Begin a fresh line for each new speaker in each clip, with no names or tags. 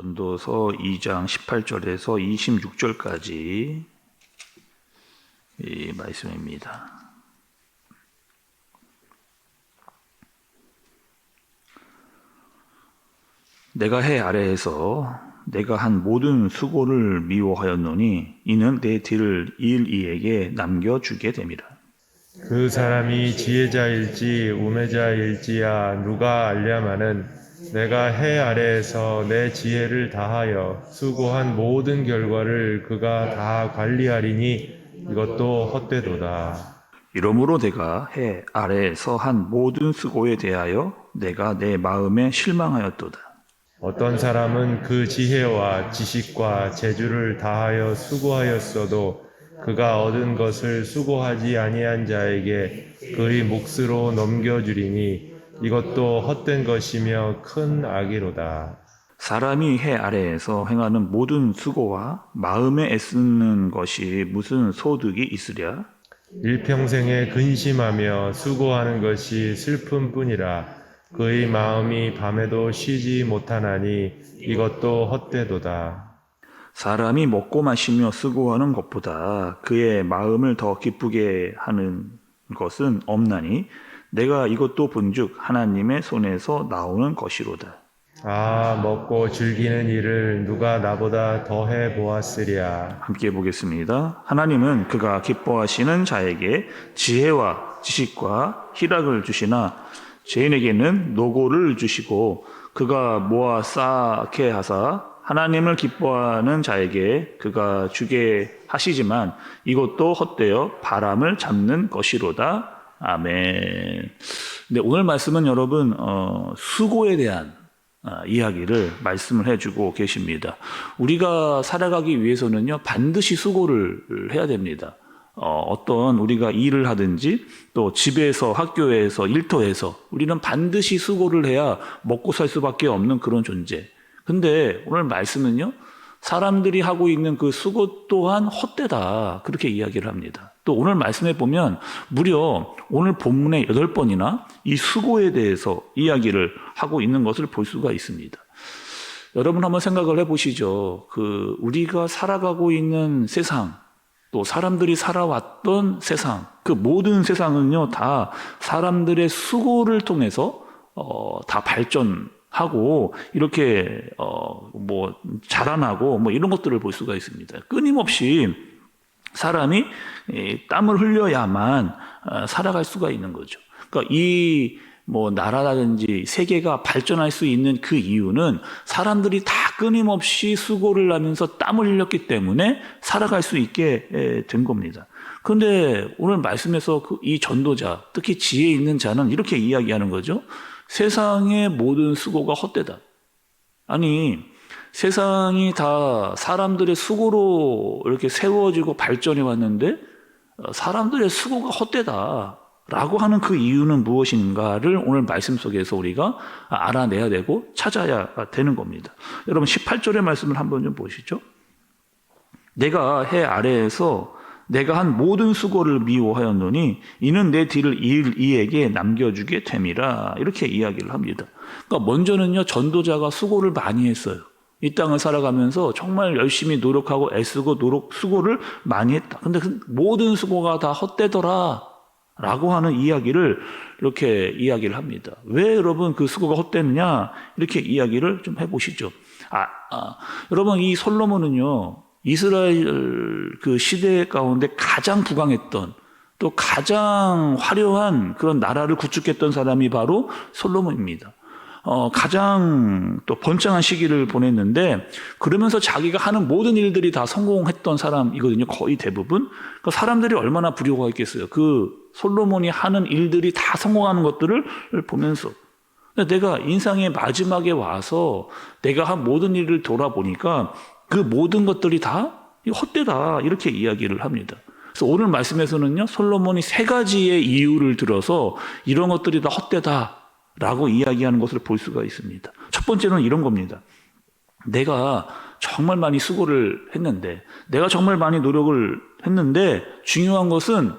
전도서 2장 18절에서 26절까지 이 말씀입니다. 내가 해 아래에서 내가 한 모든 수고를 미워하였노니 이는 내 뒤를 이을 이에게 남겨주게 됨이라.
그 사람이 지혜자일지 우매자일지야 누가 알랴마는 내가 해 아래에서 내 지혜를 다하여 수고한 모든 결과를 그가 다 관리하리니 이것도 헛되도다.
이러므로 내가 해 아래에서 한 모든 수고에 대하여 내가 내 마음에 실망하였도다.
어떤 사람은 그 지혜와 지식과 재주를 다하여 수고하였어도 그가 얻은 것을 수고하지 아니한 자에게 그의 몫으로 넘겨주리니 이것도 헛된 것이며 큰 악이로다.
사람이 해 아래에서 행하는 모든 수고와 마음에 애쓰는 것이 무슨 소득이 있으랴?
일평생에 근심하며 수고하는 것이 슬픔뿐이라. 그의 마음이 밤에도 쉬지 못하나니 이것도 헛되도다.
사람이 먹고 마시며 수고하는 것보다 그의 마음을 더 기쁘게 하는 것은 없나니 내가 이것도 본즉 하나님의 손에서 나오는 것이로다.
아, 먹고 즐기는 일을 누가 나보다 더해 보았으랴.
함께 보겠습니다. 하나님은 그가 기뻐하시는 자에게 지혜와 지식과 희락을 주시나 죄인에게는 노고를 주시고 그가 모아 쌓게 하사 하나님을 기뻐하는 자에게 그가 주게 하시지만 이것도 헛되어 바람을 잡는 것이로다. 아멘. 근데 오늘 말씀은 여러분 수고에 대한 이야기를 말씀을 해주고 계십니다. 우리가 살아가기 위해서는요 반드시 수고를 해야 됩니다. 어떤 우리가 일을 하든지 또 집에서 학교에서 일터에서 우리는 반드시 수고를 해야 먹고 살 수밖에 없는 그런 존재. 근데 오늘 말씀은요 사람들이 하고 있는 그 수고 또한 헛되다 그렇게 이야기를 합니다. 또 오늘 말씀에 보면 무려 오늘 본문에 8번이나 이 수고에 대해서 이야기를 하고 있는 것을 볼 수가 있습니다. 여러분 한번 생각을 해보시죠. 우리가 살아가고 있는 세상 또 사람들이 살아왔던 세상 그 모든 세상은요 다 사람들의 수고를 통해서 다 발전하고 이렇게 자라나고 이런 것들을 볼 수가 있습니다. 끊임없이 사람이 땀을 흘려야만 살아갈 수가 있는 거죠. 그러니까 나라라든지 세계가 발전할 수 있는 그 이유는 사람들이 다 끊임없이 수고를 하면서 땀을 흘렸기 때문에 살아갈 수 있게 된 겁니다. 그런데 오늘 말씀에서 이 전도자, 특히 지혜 있는 자는 이렇게 이야기하는 거죠. 세상의 모든 수고가 헛되다. 아니, 세상이 다 사람들의 수고로 이렇게 세워지고 발전해 왔는데 사람들의 수고가 헛되다. 라고 하는 그 이유는 무엇인가를 오늘 말씀 속에서 우리가 알아내야 되고 찾아야 되는 겁니다. 여러분 18절의 말씀을 한번 좀 보시죠. 내가 해 아래에서 내가 한 모든 수고를 미워하였노니 이는 내 뒤를 이을 이에게 남겨주게 됨이라 이렇게 이야기를 합니다. 그러니까 먼저는요 전도자가 수고를 많이 했어요. 이 땅을 살아가면서 정말 열심히 노력하고 애쓰고 수고를 많이 했다. 근데 그 모든 수고가 다 헛되더라. 라고 하는 이야기를 이렇게 이야기를 합니다. 왜 여러분 그 수고가 헛되느냐? 이렇게 이야기를 좀 해보시죠. 여러분 이 솔로몬은요, 이스라엘 그 시대 가운데 가장 부강했던 또 가장 화려한 그런 나라를 구축했던 사람이 바로 솔로몬입니다. 가장 또 번창한 시기를 보냈는데 그러면서 자기가 하는 모든 일들이 다 성공했던 사람이거든요. 거의 대부분. 그러니까 사람들이 얼마나 부러워했겠어요. 그 솔로몬이 하는 일들이 다 성공하는 것들을 보면서 내가 인생의 마지막에 와서 내가 한 모든 일을 돌아보니까 그 모든 것들이 다 헛되다 이렇게 이야기를 합니다. 그래서 오늘 말씀에서는요 솔로몬이 3가지의 이유를 들어서 이런 것들이 다 헛되다 라고 이야기하는 것을 볼 수가 있습니다. 첫 번째는 이런 겁니다. 내가 정말 많이 수고를 했는데 내가 정말 많이 노력을 했는데 중요한 것은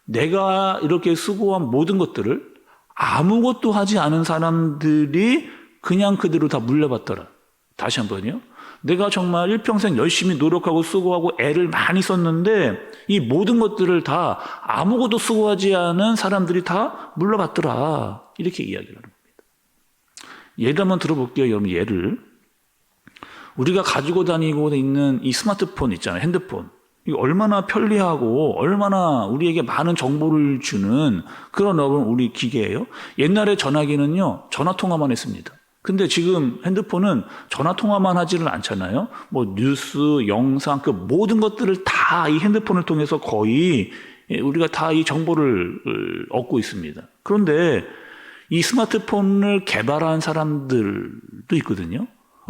내가 이렇게 수고한 모든 것들을 아무것도 하지 않은 사람들이 그냥 그대로 다 물려받더라. 다시 한번요. 내가 정말 일평생 열심히 노력하고 수고하고 애를 많이 썼는데 이 모든 것들을 다 아무것도 수고하지 않은 사람들이 다 물러갔더라. 이렇게 이야기를 하는 겁니다. 예를 한번 들어볼게요. 여러분 예를. 우리가 가지고 다니고 있는 이 스마트폰 있잖아요. 핸드폰. 이거 얼마나 편리하고 얼마나 우리에게 많은 정보를 주는 그런 우리 기계예요. 옛날에 전화기는요. 전화통화만 했습니다. 근데 지금 핸드폰은 전화통화만 하지는 않잖아요. 뭐 뉴스, 영상 그 모든 것들을 다 이 핸드폰을 통해서 거의 우리가 다 이 정보를 얻고 있습니다. 그런데 이 스마트폰을 개발한 사람들도 있거든요.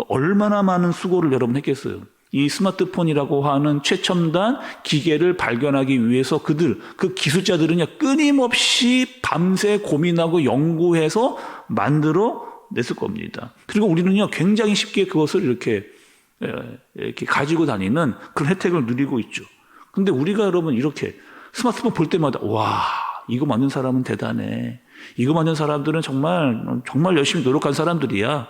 얼마나 많은 수고를 여러분 했겠어요. 이 스마트폰이라고 하는 최첨단 기계를 발견하기 위해서 그 기술자들은요, 끊임없이 밤새 고민하고 연구해서 만들어 냈을 겁니다. 그리고 우리는요, 굉장히 쉽게 그것을 이렇게 가지고 다니는 그런 혜택을 누리고 있죠. 근데 우리가 여러분 이렇게 스마트폰 볼 때마다, 와, 이거 만든 사람은 대단해. 이거 만든 사람들은 정말 열심히 노력한 사람들이야.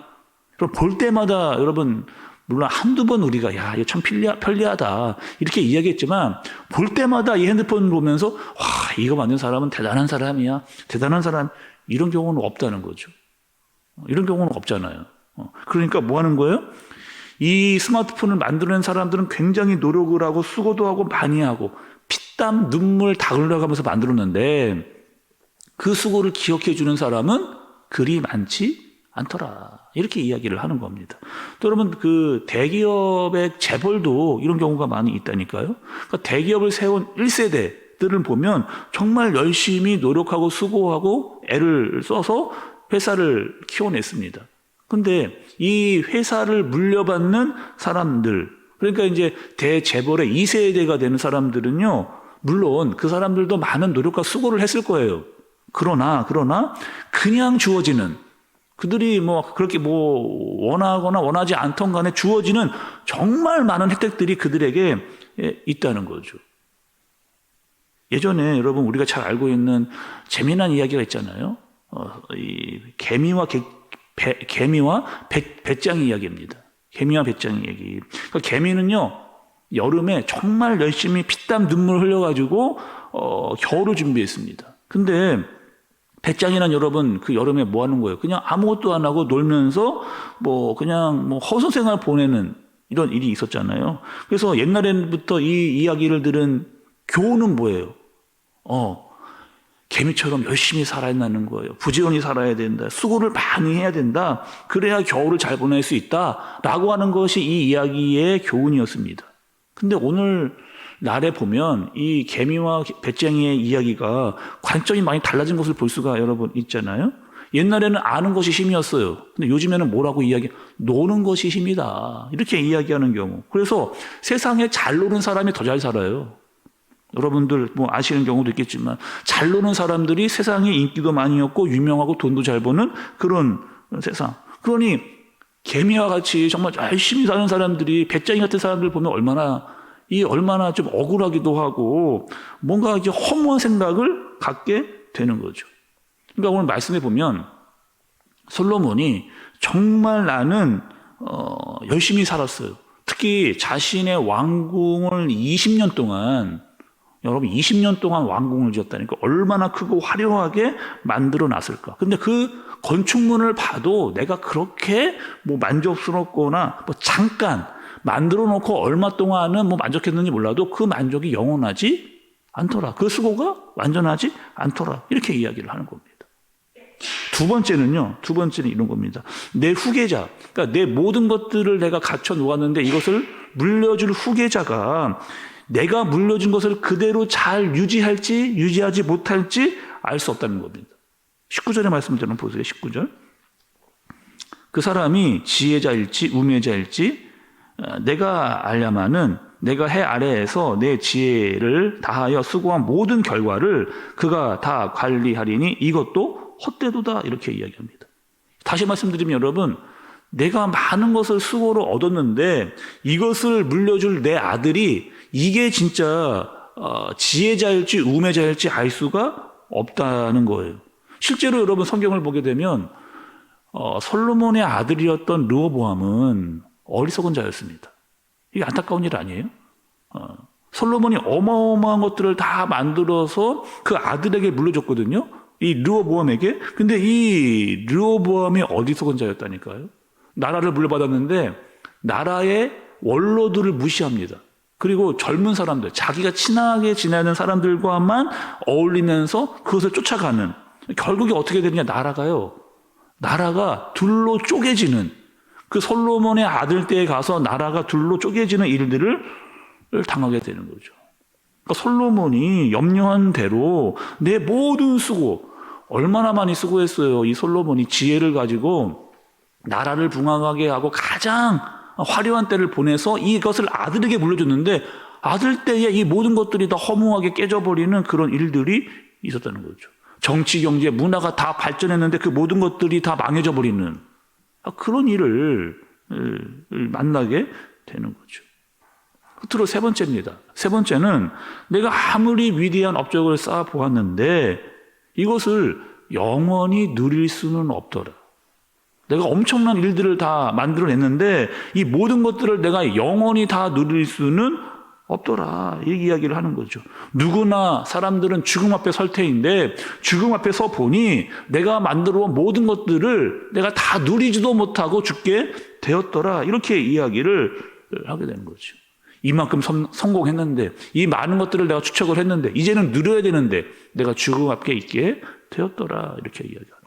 그럼 볼 때마다 여러분, 물론 한두 번 우리가 야, 이거 참 편리하다 이렇게 이야기했지만 볼 때마다 이 핸드폰을 보면서 와, 이거 만든 사람은 대단한 사람이야. 대단한 사람. 이런 경우는 없다는 거죠. 이런 경우는 없잖아요. 그러니까 뭐 하는 거예요? 이 스마트폰을 만드는 사람들은 굉장히 노력을 하고 수고도 하고 많이 하고 피땀 눈물 다 흘려가면서 만들었는데 그 수고를 기억해 주는 사람은 그리 많지 않더라. 이렇게 이야기를 하는 겁니다. 또 여러분 그 대기업의 재벌도 이런 경우가 많이 있다니까요. 그러니까 대기업을 세운 1세대들을 보면 정말 열심히 노력하고 수고하고 애를 써서 회사를 키워냈습니다. 근데 이 회사를 물려받는 사람들, 그러니까 이제 대재벌의 2세대가 되는 사람들은요, 물론 그 사람들도 많은 노력과 수고를 했을 거예요. 그러나 그냥 주어지는 그들이 뭐 그렇게 뭐 원하거나 원하지 않던 간에 주어지는 정말 많은 혜택들이 그들에게 있다는 거죠. 예전에 여러분 우리가 잘 알고 있는 재미난 이야기가 있잖아요. 이 개미와 배짱이 이야기입니다. 개미와 배짱이 얘기. 그러니까 개미는요 여름에 정말 열심히 피땀 눈물 흘려가지고 겨울을 준비했습니다. 근데 배짱이는 여러분 그 여름에 뭐 하는 거예요? 그냥 아무것도 안 하고 놀면서 그냥 허송 생활 보내는 이런 일이 있었잖아요. 그래서 옛날에부터 이 이야기를 들은 교훈은 뭐예요? 개미처럼 열심히 살아야 하는 거예요. 부지런히 살아야 된다. 수고를 많이 해야 된다. 그래야 겨울을 잘 보낼 수 있다. 라고 하는 것이 이 이야기의 교훈이었습니다. 근데 오늘 날에 보면 이 개미와 배짱이의 이야기가 관점이 많이 달라진 것을 볼 수가 여러분 있잖아요. 옛날에는 아는 것이 힘이었어요. 근데 요즘에는 뭐라고 노는 것이 힘이다. 이렇게 이야기하는 경우. 그래서 세상에 잘 노는 사람이 더 잘 살아요. 여러분들 아시는 경우도 있겠지만 잘 노는 사람들이 세상에 인기도 많이 얻고 유명하고 돈도 잘 버는 그런 세상. 그러니 개미와 같이 정말 열심히 사는 사람들이 배짱이 같은 사람들 보면 얼마나 좀 억울하기도 하고 뭔가 이제 허무한 생각을 갖게 되는 거죠. 그러니까 오늘 말씀해 보면 솔로몬이 정말 나는 열심히 살았어요. 특히 자신의 왕궁을 20년 동안 여러분 20년 동안 왕궁을 지었다니까 얼마나 크고 화려하게 만들어 놨을까. 근데 그 건축물을 봐도 내가 그렇게 만족스럽거나 잠깐 만들어 놓고 얼마 동안은 만족했는지 몰라도 그 만족이 영원하지 않더라. 그 수고가 완전하지 않더라. 이렇게 이야기를 하는 겁니다. 두 번째는 이런 겁니다. 내 후계자, 그러니까 내 모든 것들을 내가 갖춰 놓았는데 이것을 물려줄 후계자가 내가 물려준 것을 그대로 잘 유지하지 못할지 알 수 없다는 겁니다. 19절의 말씀을 좀 보세요. 19절. 그 사람이 지혜자일지 우매자일지 내가 알야마는 내가 해 아래에서 내 지혜를 다하여 수고한 모든 결과를 그가 다 관리하리니 이것도 헛되도다. 이렇게 이야기합니다. 다시 말씀드리면 여러분, 내가 많은 것을 수고로 얻었는데 이것을 물려줄 내 아들이 이게 진짜 지혜자일지 우매자일지 알 수가 없다는 거예요. 실제로 여러분 성경을 보게 되면 솔로몬의 아들이었던 르호보암은 어리석은 자였습니다. 이게 안타까운 일 아니에요? 솔로몬이 어마어마한 것들을 다 만들어서 그 아들에게 물려줬거든요. 이 르호보암에게. 근데 이 르호보암이 어리석은 자였다니까요. 나라를 물려받았는데 나라의 원로들을 무시합니다. 그리고 젊은 사람들, 자기가 친하게 지내는 사람들과만 어울리면서 그것을 쫓아가는, 결국에 어떻게 되느냐, 나라가 둘로 쪼개지는, 그 솔로몬의 아들 때에 가서 나라가 둘로 쪼개지는 일들을 당하게 되는 거죠. 그러니까 솔로몬이 염려한 대로 내 모든 수고, 얼마나 많이 수고했어요. 이 솔로몬이 지혜를 가지고 나라를 붕황하게 하고 가장 화려한 때를 보내서 이것을 아들에게 물려줬는데 아들 때에 이 모든 것들이 다 허무하게 깨져버리는 그런 일들이 있었다는 거죠. 정치, 경제, 문화가 다 발전했는데 그 모든 것들이 다 망해져 버리는 그런 일을 만나게 되는 거죠. 끝으로 세 번째입니다. 세 번째는 내가 아무리 위대한 업적을 쌓아 보았는데 이것을 영원히 누릴 수는 없더라. 내가 엄청난 일들을 다 만들어냈는데 이 모든 것들을 내가 영원히 다 누릴 수는 없더라. 이 이야기를 하는 거죠. 누구나 사람들은 죽음 앞에 설 테인데 죽음 앞에 서 보니 내가 만들어 온 모든 것들을 내가 다 누리지도 못하고 죽게 되었더라. 이렇게 이야기를 하게 되는 거죠. 이만큼 성공했는데 이 많은 것들을 내가 추적을 했는데 이제는 누려야 되는데 내가 죽음 앞에 있게 되었더라. 이렇게 이야기하는 거죠.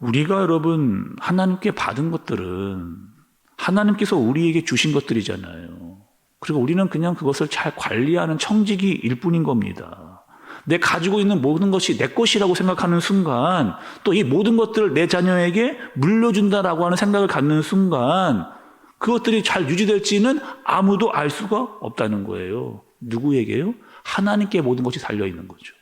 우리가 여러분 하나님께 받은 것들은 하나님께서 우리에게 주신 것들이잖아요. 그리고 우리는 그냥 그것을 잘 관리하는 청지기일 뿐인 겁니다. 내 가지고 있는 모든 것이 내 것이라고 생각하는 순간 또 이 모든 것들을 내 자녀에게 물려준다라고 하는 생각을 갖는 순간 그것들이 잘 유지될지는 아무도 알 수가 없다는 거예요. 누구에게요? 하나님께 모든 것이 달려있는 거죠.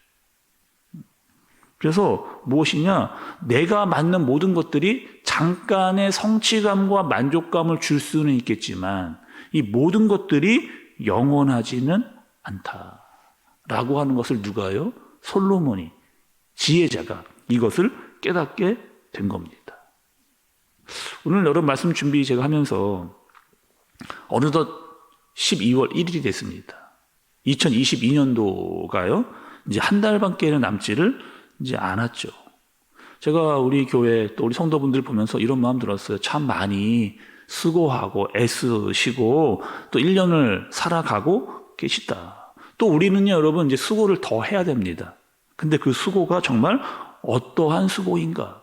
그래서 무엇이냐? 내가 맡는 모든 것들이 잠깐의 성취감과 만족감을 줄 수는 있겠지만 이 모든 것들이 영원하지는 않다라고 하는 것을 누가요? 솔로몬이, 지혜자가 이것을 깨닫게 된 겁니다. 오늘 여러분 말씀 준비 제가 하면서 어느덧 12월 1일이 됐습니다. 2022년도가요. 이제 한 달밖에는 남지를 이제 않았죠. 제가 우리 교회 또 우리 성도분들 보면서 이런 마음 들었어요. 참 많이 수고하고 애쓰시고 또 1년을 살아가고 계시다. 또 우리는요, 여러분 이제 수고를 더 해야 됩니다. 근데 그 수고가 정말 어떠한 수고인가?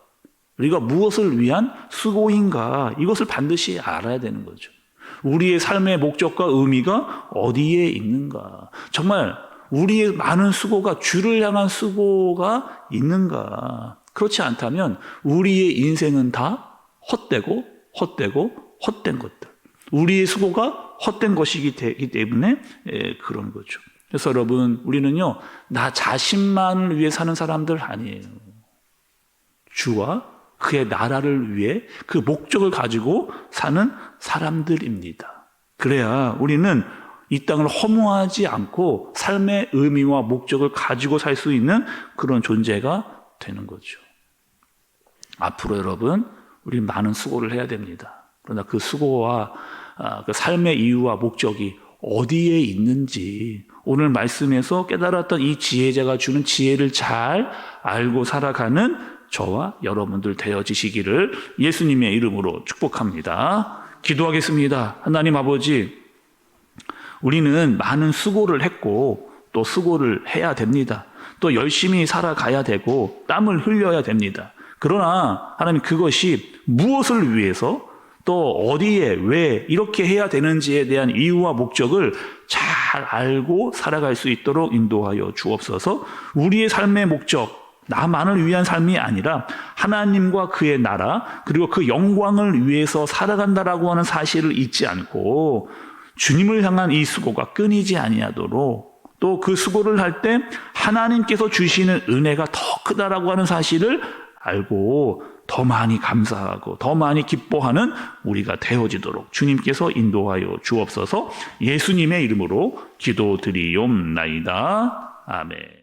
우리가 무엇을 위한 수고인가? 이것을 반드시 알아야 되는 거죠. 우리의 삶의 목적과 의미가 어디에 있는가? 정말 우리의 많은 수고가 주를 향한 수고가 있는가? 그렇지 않다면 우리의 인생은 다 헛되고 헛된 것들. 우리의 수고가 헛된 것이기 때문에 그런 거죠. 그래서 여러분 우리는요 나 자신만을 위해 사는 사람들 아니에요. 주와 그의 나라를 위해 그 목적을 가지고 사는 사람들입니다. 그래야 우리는 이 땅을 허무하지 않고 삶의 의미와 목적을 가지고 살 수 있는 그런 존재가 되는 거죠. 앞으로 여러분 우리 많은 수고를 해야 됩니다. 그러나 그 수고와 그 삶의 이유와 목적이 어디에 있는지 오늘 말씀에서 깨달았던 이 지혜자가 주는 지혜를 잘 알고 살아가는 저와 여러분들 되어지시기를 예수님의 이름으로 축복합니다. 기도하겠습니다. 하나님 아버지, 우리는 많은 수고를 했고 또 수고를 해야 됩니다. 또 열심히 살아가야 되고 땀을 흘려야 됩니다. 그러나 하나님 그것이 무엇을 위해서 또 어디에 왜 이렇게 해야 되는지에 대한 이유와 목적을 잘 알고 살아갈 수 있도록 인도하여 주옵소서. 우리의 삶의 목적 나만을 위한 삶이 아니라 하나님과 그의 나라 그리고 그 영광을 위해서 살아간다라고 하는 사실을 잊지 않고 주님을 향한 이 수고가 끊이지 아니하도록 또 그 수고를 할 때 하나님께서 주시는 은혜가 더 크다라고 하는 사실을 알고 더 많이 감사하고 더 많이 기뻐하는 우리가 되어지도록 주님께서 인도하여 주옵소서. 예수님의 이름으로 기도드리옵나이다. 아멘.